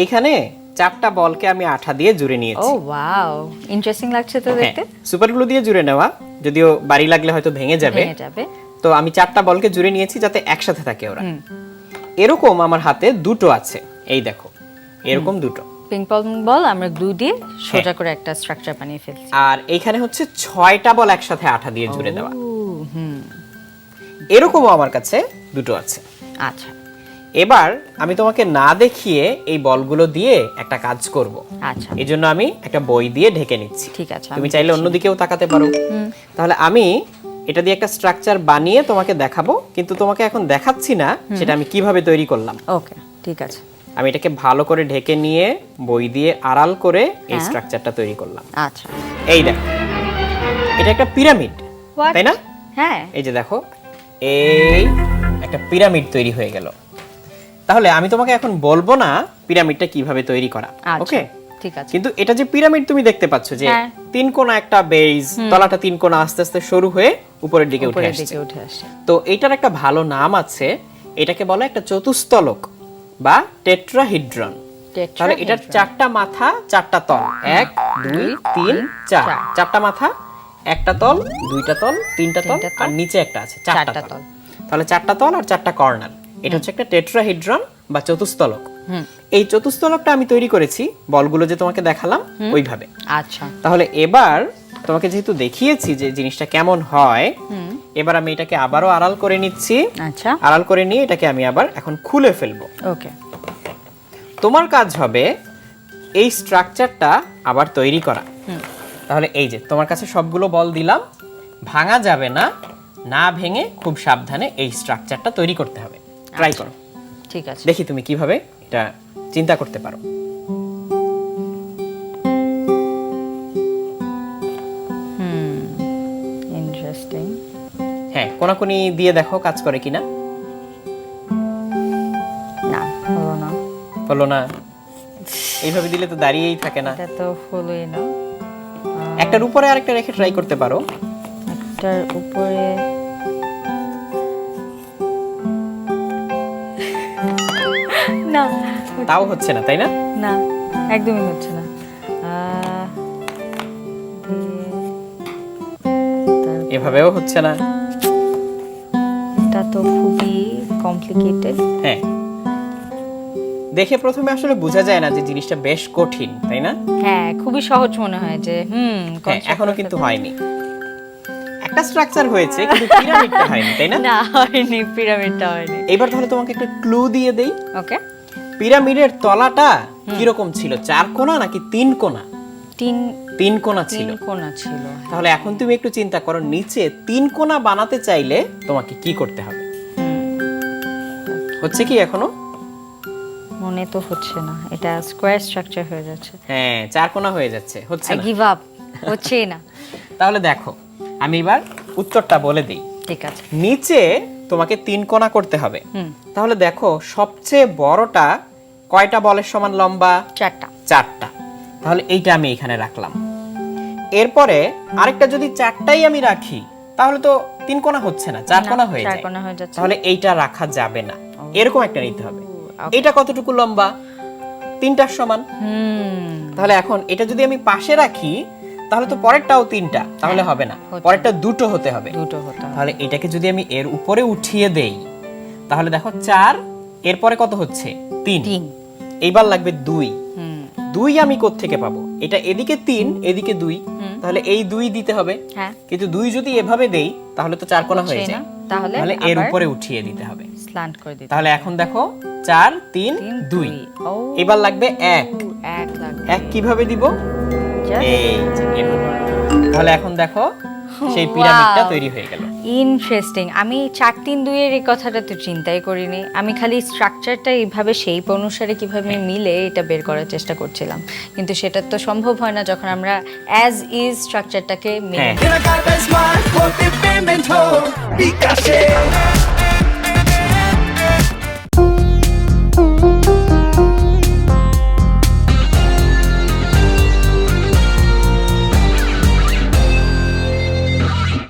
এখানে 4টা বলকে আমি আঠা দিয়ে জুড়ে নিয়েছি। ও ওয়াও, ইন্টারেস্টিং লাগছে তো দেখতে। সুপার গ্লু দিয়ে জুড়ে নেওয়া, যদিও বাড়ি লাগলে হয়তো ভেঙে যাবে। তো আমি 4টা বলকে জুড়ে নিয়েছি যাতে একসাথে থাকে ওরা। এরকম আমার হাতে দুটো আছে, এই দেখো এরকম দুটো পিং পং বল আমরা গ্লু দিয়ে সোজা করে একটা স্ট্রাকচার বানিয়ে ফেলছি। আর এইখানে হচ্ছে 6টা বল একসাথে আঠা দিয়ে জুড়ে দেওয়া। এরকমও আমার কাছে দুটো আছে। আচ্ছা, এবার আমি তোমাকে না দেখিয়ে এই বলগুলো দিয়ে একটা কাজ করব। আচ্ছা, এজন্য আমি একটা বই দিয়ে ঢেকে নিচ্ছি। ঠিক আছে, তুমি চাইলে অন্যদিকেও তাকাতে পারো। তাহলে আমি এটা দিয়ে একটা স্ট্রাকচার বানিয়ে তোমাকে দেখাবো, কিন্তু তোমাকে এখন দেখাচ্ছি না সেটা আমি কিভাবে তৈরি করলাম। ওকে, ঠিক আছে। আমি এটাকে ভালো করে ঢেকে নিয়ে বই দিয়ে আড়াল করে এই স্ট্রাকচারটা তৈরি করলাম। আচ্ছা, এই দেখো এটা একটা পিরামিড, তাই না? হ্যাঁ, এই যে দেখো এই একটা পিরামিড তৈরি হয়ে গেল। তাহলে আমি তোমাকে এখন বলবো না পিরামিডটা কিভাবে তৈরি করা, ওকে? ঠিক আছে। কিন্তু এটা যে পিরামিড তুমি দেখতে পাচ্ছ যে তিন কোণা একটা বেজ, তলাটা তিন কোণা আস্তে আস্তে সরু হয়ে উপরের দিকে উঠে আসছে। তো এটার একটা ভালো নাম আছে, এটাকে বলে একটা চতুস্তলক বা টেট্রাহিড্রন। তাহলে এটার 4টা মাথা 4টা তল, 1 2 3 4, 4টা মাথা, একটা তল, দুইটা তল, তিনটা তল আর নিচে একটা আছে 4টা তল। তাহলে 4টা তল আর 4টা কর্নার, এটা হচ্ছে একটা টেট্রাহিড্রন বা চতুস্তলক। এই চতুস্তলকটা আমি তৈরি করেছি বলগুলো যে তোমাকে দেখালাম ওইভাবে। আচ্ছা, তাহলে এবার তোমাকে যেহেতু দেখিয়েছি যে জিনিসটা কেমন হয়, এবার আমি এটাকে আবারও আড়াল করে নিচ্ছি। আচ্ছা, আড়াল করে নিয়ে এটাকে আমি আবার এখন খুলে ফেলবো। ওকে। তোমার কাজ হবে এই স্ট্রাকচারটা আবার তৈরি করা। তাহলে এই যে তোমার কাছে সবগুলো বল দিলাম, ভাঙা যাবে না, না ভেঙে খুব সাবধানে এই স্ট্রাকচারটা তৈরি করতে হবে। ট্রাই করো। ঠিক আছে, দেখি তুমি কিভাবে এটা চিন্তা করতে পারো। ইন্টারেস্টিং। হ্যাঁ, কোনাকুনি দিয়ে দেখো কাজ করে কিনা। না, হলো না। হলো না? এইভাবে দিলে তো দাঁড়িয়েই থাকে না। এটা তো হলোই না। একটার উপরে আরেকটা রেখে ট্রাই করতে পারো। একটার উপরে না, তাও হচ্ছে না, তাই না? না, একদমই হচ্ছে না। এভাবেও হচ্ছে না। এটা তো খুবই কমপ্লিকেটেড। হ্যাঁ, দেখে প্রথমে আসলে বোঝা যায় না যে জিনিসটা বেশ কঠিন, তাই না? হ্যাঁ, খুবই সহজ মনে হয় যে এখনো কিন্তু হয়নি। একটা স্ট্রাকচার হয়েছে কিন্তু পিরামিডটা হয়নি, তাই না? না, হয়নি, পিরামিডটা হয়নি। এবার তাহলে তোমাকে একটা ক্লু দিয়ে দেই। ওকে। পিরামিডের তলাটা কি রকম ছিল? 4 কোণা নাকি 3 কোণা? 3 কোণা ছিল। 3 কোণা ছিল। তাহলে এখন তুমি একটু চিন্তা করো, নিচে 3 কোণা বানাতে চাইলে তোমাকে কি করতে হবে? হচ্ছে কি এখনো? মনে তো হচ্ছে না, এটা স্কয়ার স্ট্রাকচার হয়ে যাচ্ছে। হ্যাঁ, 4 কোণা হয়ে যাচ্ছে, হচ্ছে না। গিভ আপ, হচ্ছেই না। তাহলে দেখো আমি এবার উত্তরটা বলে দেই। ঠিক আছে। নিচে তোমাকে 3 কোণা করতে হবে। তাহলে দেখো সবচেয়ে বড়টা কয়টা বলের সমান লম্বা? 4টা। তাহলে এইটা আমি এখানে রাখলাম। এরপরে আরেকটা যদি 4টাই আমি রাখি তাহলে তো 3 কোণা হচ্ছে না, 4 কোণা হয়ে যায়। তাহলে এইটা রাখা যাবে না, এরকম একটা নিতে হবে। এটা কতটুকু লম্বা? 3টার সমান। তাহলে এখন এটা যদি আমি পাশে রাখি তাহলে তো পরেরটাও 3টা, তাহলে হবে না, পরেরটা 2টো হতে হবে। তাহলে এটাকে যদি আমি এর উপরে উঠিয়ে দেই তাহলে দেখো 4, এরপরে কত হচ্ছে? 3। এইবার লাগবে 2 আমি কোত্থেকে পাবো? এটা এদিকে 3 এদিকে 2, তাহলে এই 2 দিতে হবে। কিন্তু 2 যদি এভাবে দেই তাহলে তো 4 কোণা হয়ে যায়। তাহলে এর উপরে উঠিয়ে দিতে হবে, স্ল্যান্ট করে দিতে। তাহলে এখন দেখো 4 3 2, এবার লাগবে 1 কিভাবে দিব? এই যে এভাবে। তাহলে এখন দেখো সেই পিরামিডটা তৈরি হয়ে গেল। ইন্টারেস্টিং। আমি 4 3 2 এর এই কথাটা তো চিন্তাই করিনি। আমি খালি স্ট্রাকচারটা এইভাবে শেপ অনুসারে কিভাবে মিলে এটা বের করার চেষ্টা করছিলাম, কিন্তু সেটা তো সম্ভব হয় না যখন আমরা অ্যাজ ইজ স্ট্রাকচারটাকে মিলে।